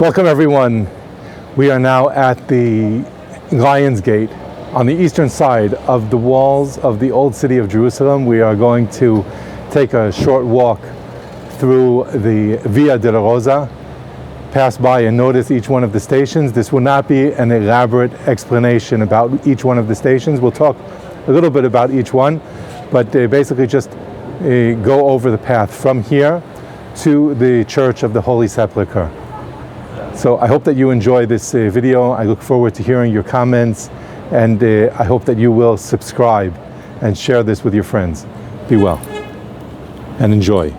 Welcome everyone. We are now at the Lion's Gate on the eastern side of the walls of the old city of Jerusalem. We are going to take a short walk through the Via Dolorosa, pass by and notice each one of the stations. This will not be an elaborate explanation about each one of the stations. We'll talk a little bit about each one, but basically just go over the path from here to the Church of the Holy Sepulchre. So I hope that you enjoy this video. I look forward to hearing your comments, and I hope that you will subscribe and share this with your friends. Be well and enjoy.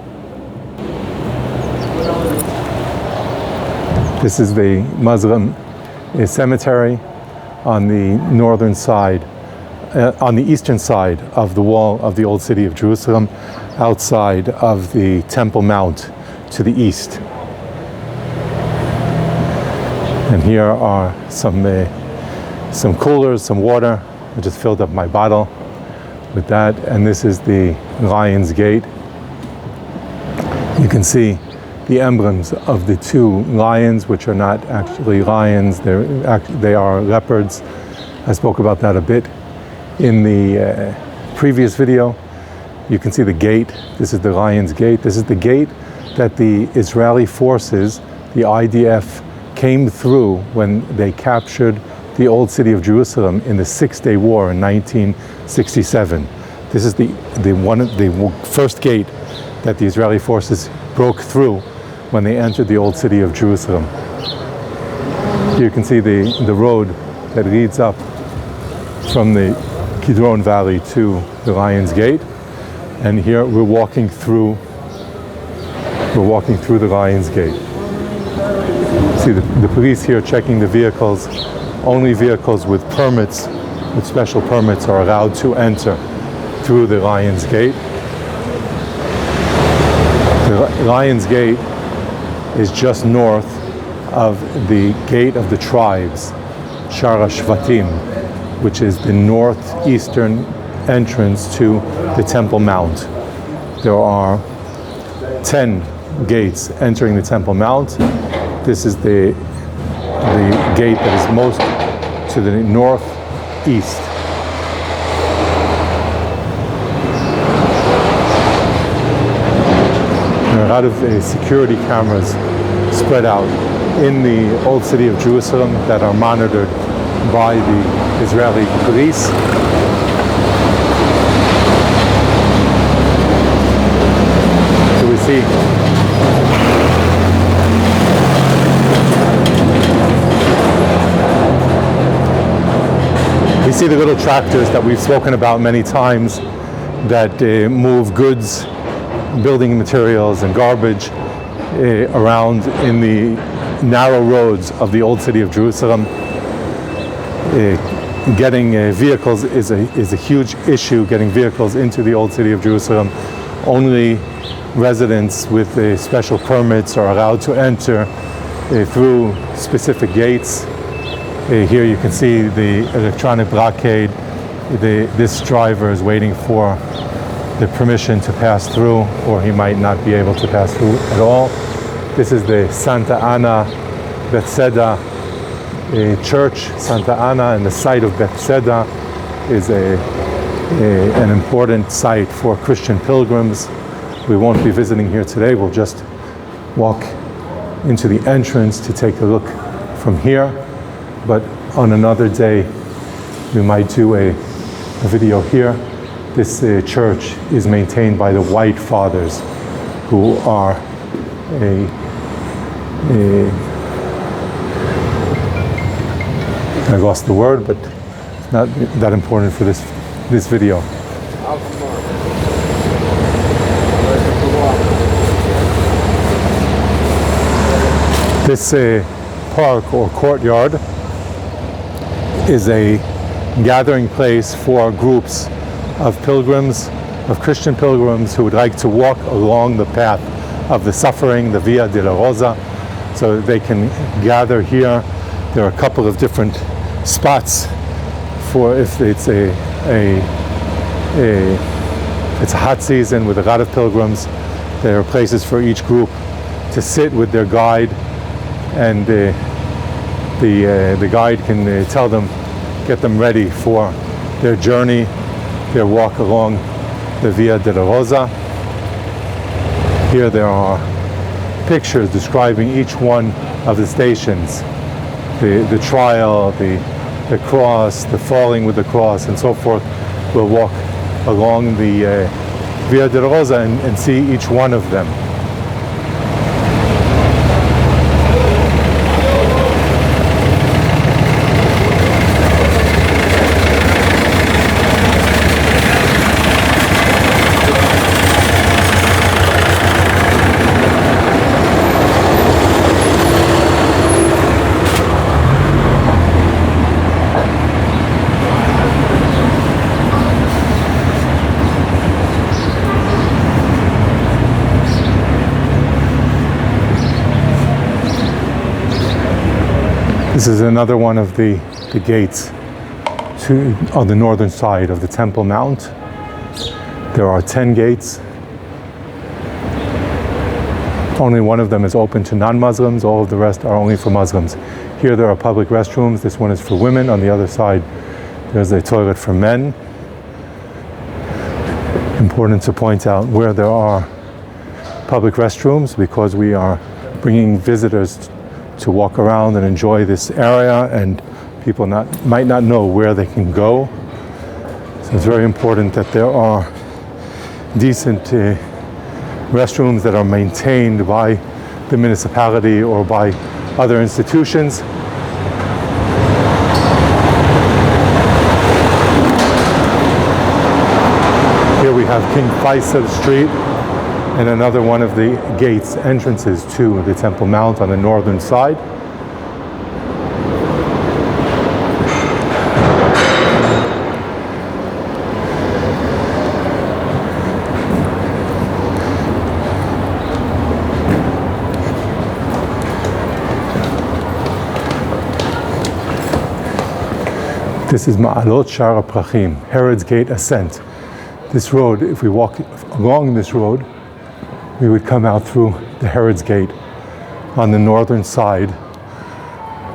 This is the Muslim cemetery on the northern side, on the eastern side of the wall of the old city of Jerusalem, outside of the Temple Mount to the east. And here are some coolers, some water. I just filled up my bottle with that. And this is the Lion's Gate. You can see the emblems of the two lions, which are not actually lions. They are leopards. I spoke about that a bit in the previous video. You can see the gate. This is the Lion's Gate. This is the gate that the Israeli forces, the IDF, came through when they captured the old city of Jerusalem in the Six-Day War in 1967. This is the first gate that the Israeli forces broke through when they entered the old city of Jerusalem. Here you can see the road that leads up from the Kidron Valley to the Lion's Gate, and here we're walking through the Lion's Gate. See the police here checking the vehicles. Only vehicles with permits, with special permits, are allowed to enter through the Lion's Gate. The Lion's Gate is just north of the Gate of the Tribes, Shara Shvatim, which is the northeastern entrance to the Temple Mount. There are 10 gates entering the Temple Mount. This is the gate that is most to the northeast. There are a lot of security cameras spread out in the old city of Jerusalem that are monitored by the Israeli police. So we see the little tractors that we've spoken about many times that move goods, building materials, and garbage around in the narrow roads of the old city of Jerusalem. Getting vehicles is a huge issue, getting vehicles into the old city of Jerusalem. Only residents with special permits are allowed to enter through specific gates. Here you can see the electronic blockade. This driver is waiting for the permission to pass through, or he might not be able to pass through at all. This is the Santa Ana Bethesda church. Santa Ana, and the site of Bethesda is an important site for Christian pilgrims. We won't be visiting here today. We'll just walk into the entrance to take a look from here. But on another day, we might do a video here. This church is maintained by the White Fathers, who are I lost the word, but it's not that important for this video. This park or courtyard is a gathering place for groups of pilgrims, of Christian pilgrims who would like to walk along the path of the suffering, the Via Dolorosa, so they can gather here. There are a couple of different spots for if it's it's a hot season with a lot of pilgrims. There are places for each group to sit with their guide and the guide can tell them, get them ready for their journey, their walk along the Via Dolorosa. Here there are pictures describing each one of the stations, the trial, the cross, the falling with the cross, and so forth. We'll walk along the Via Dolorosa and see each one of them. This is another one of the gates on the northern side of the Temple Mount. There are 10 gates. Only one of them is open to non-Muslims. All of the rest are only for Muslims. Here there are public restrooms. This one is for women. On the other side, there's a toilet for men. Important to point out where there are public restrooms, because we are bringing visitors to walk around and enjoy this area, and people might not know where they can go. So it's very important that there are decent restrooms that are maintained by the municipality or by other institutions. Here we have King Faisal Street, and another one of the gates, entrances to the Temple Mount on the northern side. This is Ma'alot Shar HaPrachim, Herod's Gate Ascent. This road, if we walk along this road, we would come out through the Herod's Gate on the northern side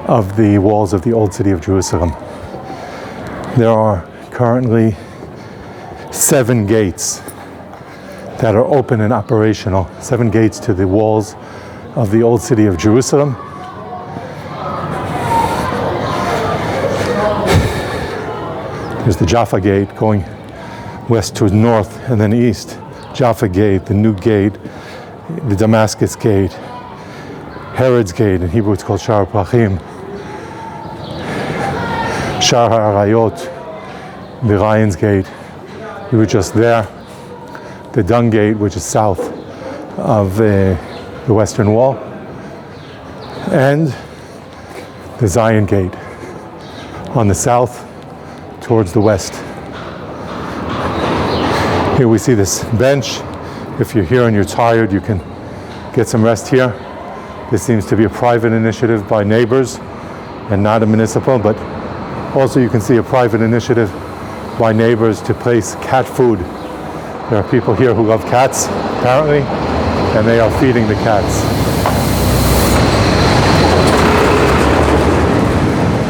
of the walls of the old city of Jerusalem. There are currently 7 gates that are open and operational, 7 gates to the walls of the old city of Jerusalem. There's the Jaffa Gate going west to north and then east. Jaffa Gate, the New Gate, the Damascus Gate, Herod's Gate, in Hebrew it's called Shar HaPrachim, Shar HaArayot, the Lion's Gate. We were just there. The Dung Gate, which is south of the Western Wall, and the Zion Gate on the south towards the west. Here we see this bench. If you're here and you're tired, you can get some rest here. This seems to be a private initiative by neighbors and not a municipal, but also you can see a private initiative by neighbors to place cat food. There are people here who love cats, apparently, and they are feeding the cats.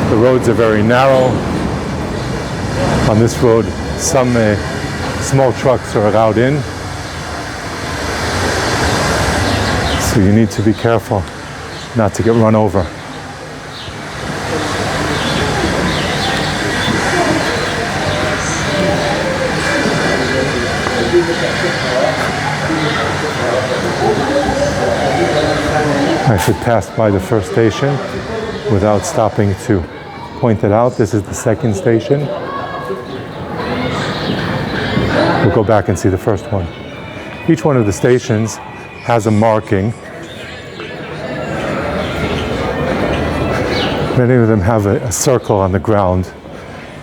The roads are very narrow. On this road, some small trucks are allowed in, so you need to be careful not to get run over. I should pass by the first station without stopping to point it out. This is the second station. We'll go back and see the first one. Each one of the stations has a marking. Many of them have a circle on the ground,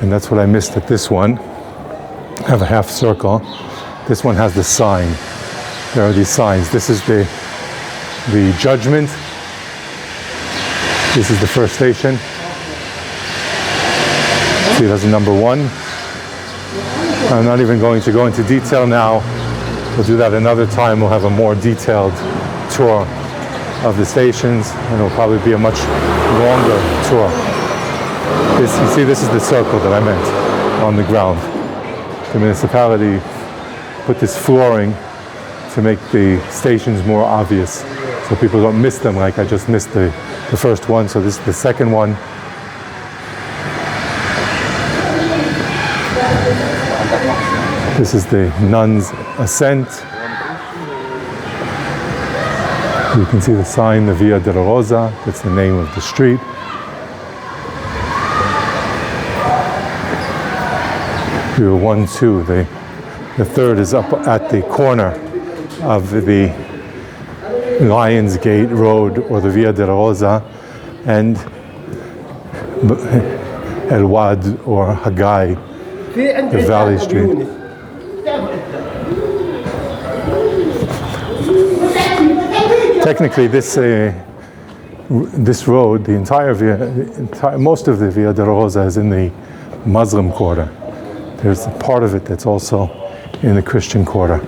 and that's what I missed at this one. I have a half circle. This one has the sign. There are these signs. This is the judgment. This is the first station. See, it has a number 1. I'm not even going to go into detail now. We'll do that another time. We'll have a more detailed tour of the stations, and it will probably be a much longer tour. You see, this is the circle that I meant on the ground. The municipality put this flooring to make the stations more obvious, so people don't miss them like I just missed the first one. So this is the second one. This is the Nuns Ascent. You can see the sign, the Via Dolorosa. That's the name of the street. Here are 1, 2. The third is up at the corner of the Lions Gate Road, or the Via Dolorosa, and El Wad, or Haggai, the Valley Street. Technically, this road, most of the Via Dolorosa is in the Muslim quarter. There's a part of it that's also in the Christian quarter.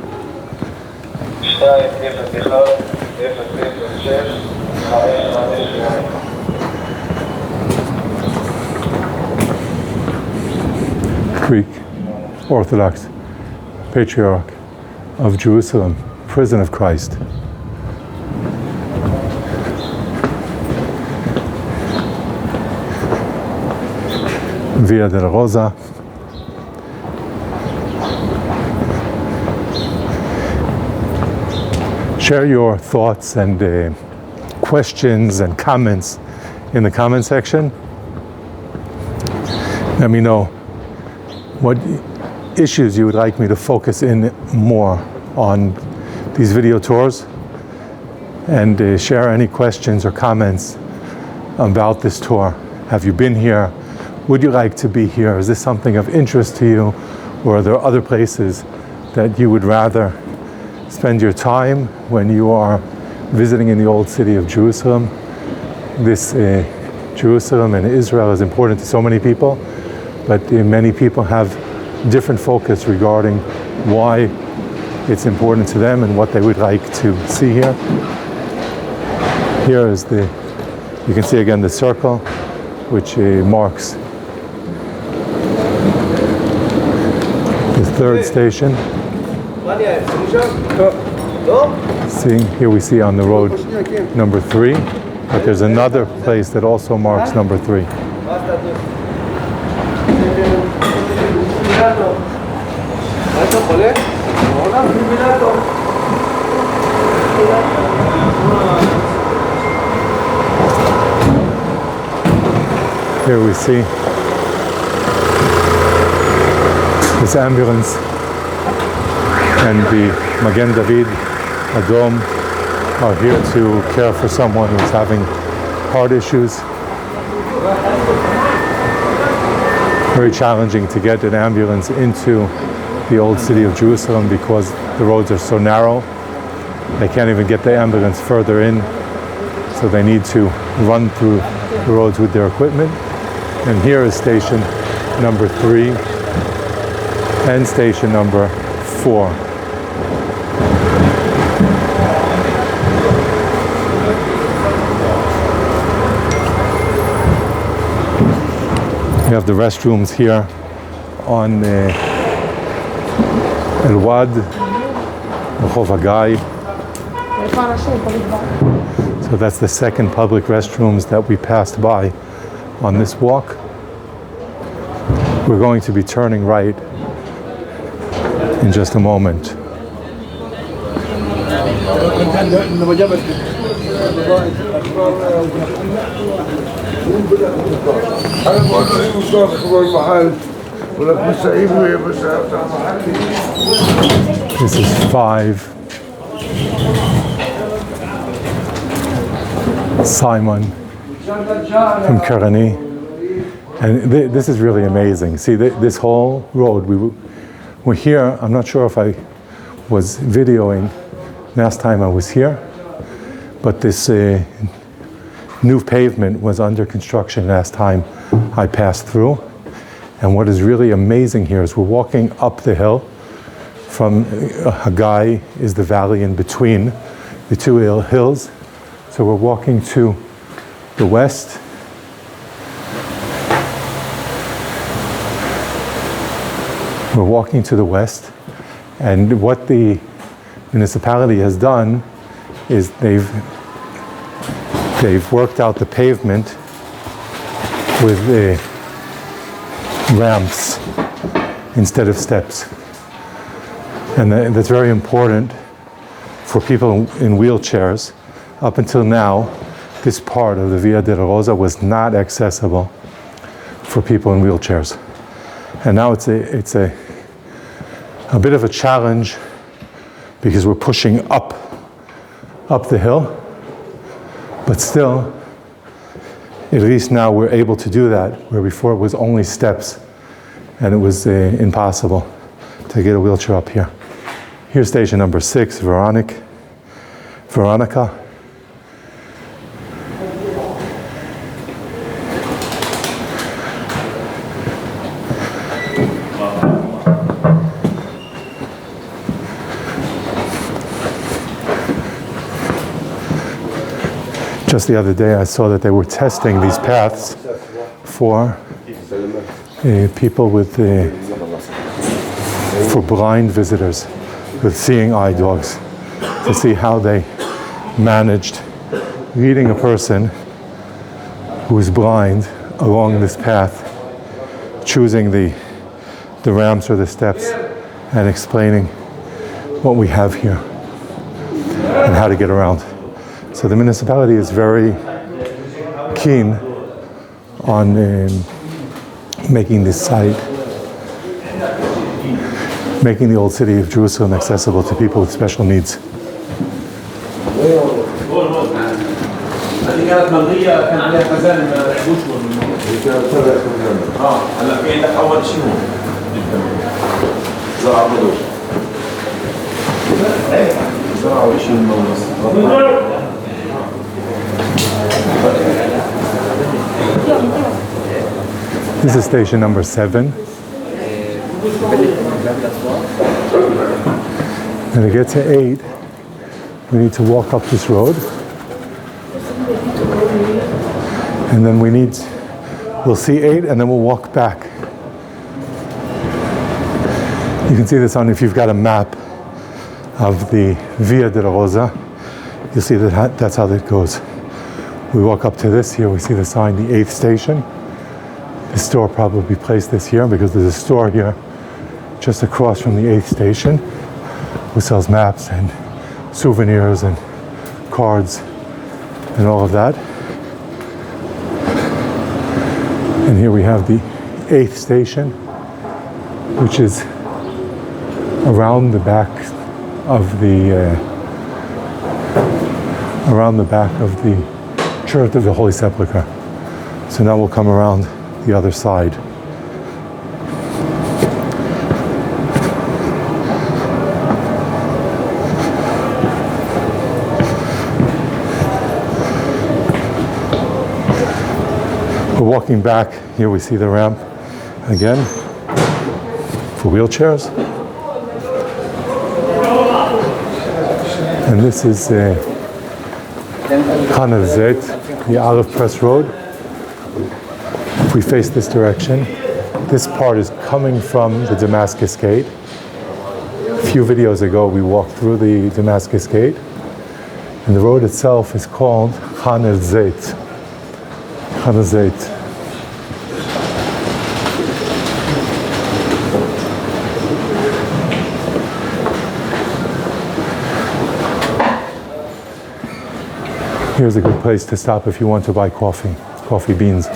Greek Orthodox Patriarch of Jerusalem, Prison of Christ. Via Dolorosa. Share your thoughts and questions and comments in the comment section. Let me know what issues you would like me to focus in more on these video tours, and share any questions or comments about this tour. Have you been here? Would you like to be here? Is this something of interest to you? Or are there other places that you would rather spend your time when you are visiting in the old city of Jerusalem? This Jerusalem and Israel is important to so many people, but many people have different focus regarding why it's important to them and what they would like to see here. Here is you can see again the circle, which marks the third station. Here we see on the road number 3, but there's another place that also marks number 3. Here we see this ambulance and the Magen David Adom are here to care for someone who's having heart issues. Very challenging to get an ambulance into the old city of Jerusalem because the roads are so narrow. They can't even get the ambulance further in, so they need to run through the roads with their equipment. And here is station number 3 and station number 4. We have the restrooms here on El Wad, Haggai. So that's the second public restrooms that we passed by on this walk. We're going to be turning right in just a moment. This is 5. Simon from Karani. And this is really amazing. See, this whole road, we're here. I'm not sure if I was videoing last time I was here, but this new pavement was under construction last time I passed through. And what is really amazing here is we're walking up the hill. From Haggai is the valley in between the two hills. So we're walking to the west. We're walking to the west, and what the municipality has done is they've worked out the pavement with the ramps instead of steps. And that's very important for people in wheelchairs. Up until now, this part of the Via Dolorosa was not accessible for people in wheelchairs. And now it's a bit of a challenge because we're pushing up the hill, but still, at least now we're able to do that, where before it was only steps and it was impossible to get a wheelchair up here. Here's station number 6, Veronica. Just the other day I saw that they were testing these paths for people with, for blind visitors with seeing eye dogs, to see how they managed leading a person who is blind along this path, choosing the ramps or the steps, and explaining what we have here and how to get around. So the municipality is very keen on making this site, making the old city of Jerusalem accessible to people with special needs. This is station number 7. And to get to 8, we need to walk up this road. And then we'll see 8 and then we'll walk back. You can see this on, if you've got a map of the Via Dolorosa, you'll see that's how that goes. We walk up to this here, we see the sign, the 8th station. The store probably placed this here because there's a store here just across from the 8th station who sells maps and souvenirs and cards and all of that. And here we have the 8th station, which is around the back of the Church of the Holy Sepulchre. So now we'll come around the other side. We're walking back. Here we see the ramp again for wheelchairs. And this is Nuns Ascent, the Olive Press Road. If we face this direction, this part is coming from the Damascus Gate. A few videos ago, we walked through the Damascus Gate, and the road itself is called Nuns Ascent. Nuns Ascent. Here's a good place to stop if you want to buy coffee beans.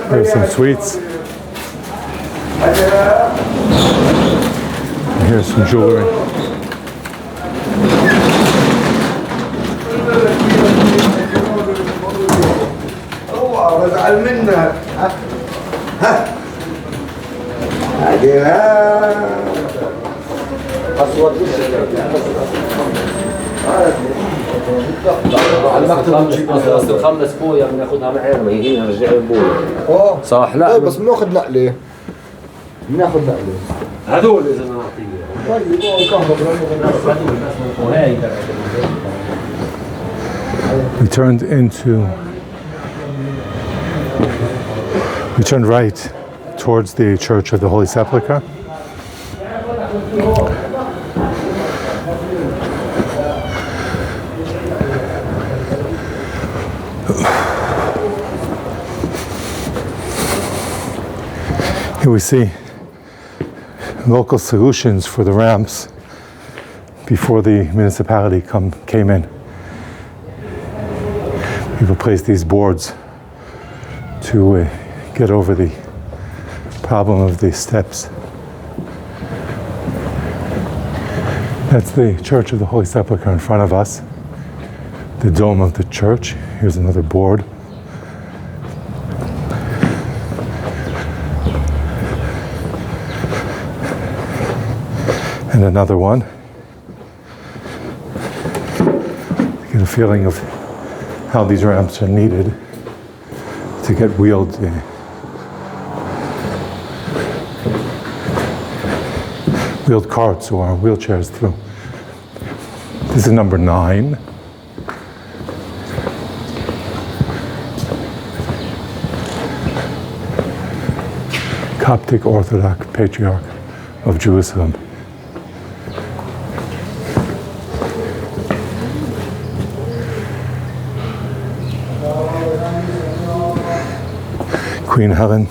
There's some sweets. And here's some jewelry. نخلص بويا بناخدها معانا ما هي نرجع بويا صح لا بس بناخذ نقله بناخذ نقله هذول اذا ما نعطيه We turned right towards the Church of the Holy Sepulchre. Here we see local solutions for the ramps before the municipality came in. We replaced these boards to get over the problem of the steps. That's the Church of the Holy Sepulchre in front of us, the dome of the church. Here's another board. And another one. You get a feeling of how these ramps are needed to get wheeled carts or wheelchairs through. This is number 9. Coptic Orthodox Patriarch of Jerusalem. Queen Helen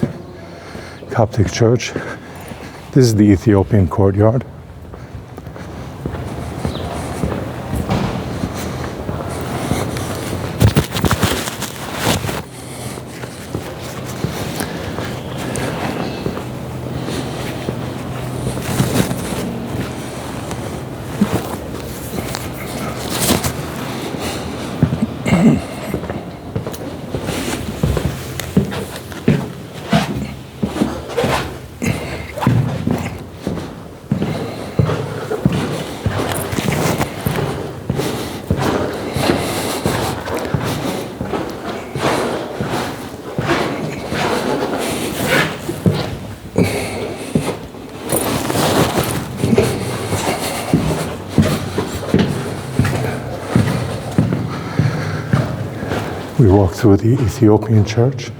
Coptic Church. This is the Ethiopian courtyard. We walk through the Ethiopian church.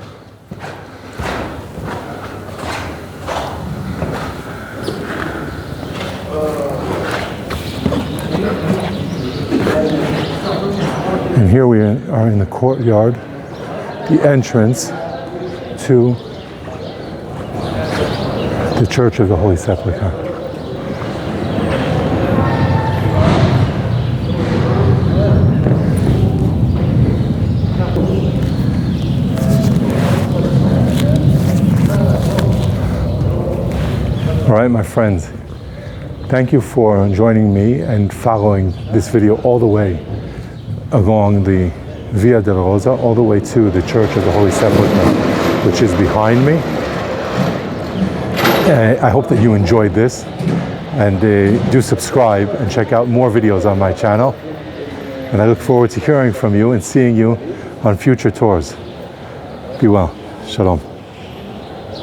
And here we are in the courtyard, the entrance to the Church of the Holy Sepulchre. All right, my friends, thank you for joining me and following this video all the way along the Via Dolorosa, all the way to the Church of the Holy Sepulchre, which is behind me. I hope that you enjoyed this, and do subscribe and check out more videos on my channel. And I look forward to hearing from you and seeing you on future tours. Be well. Shalom.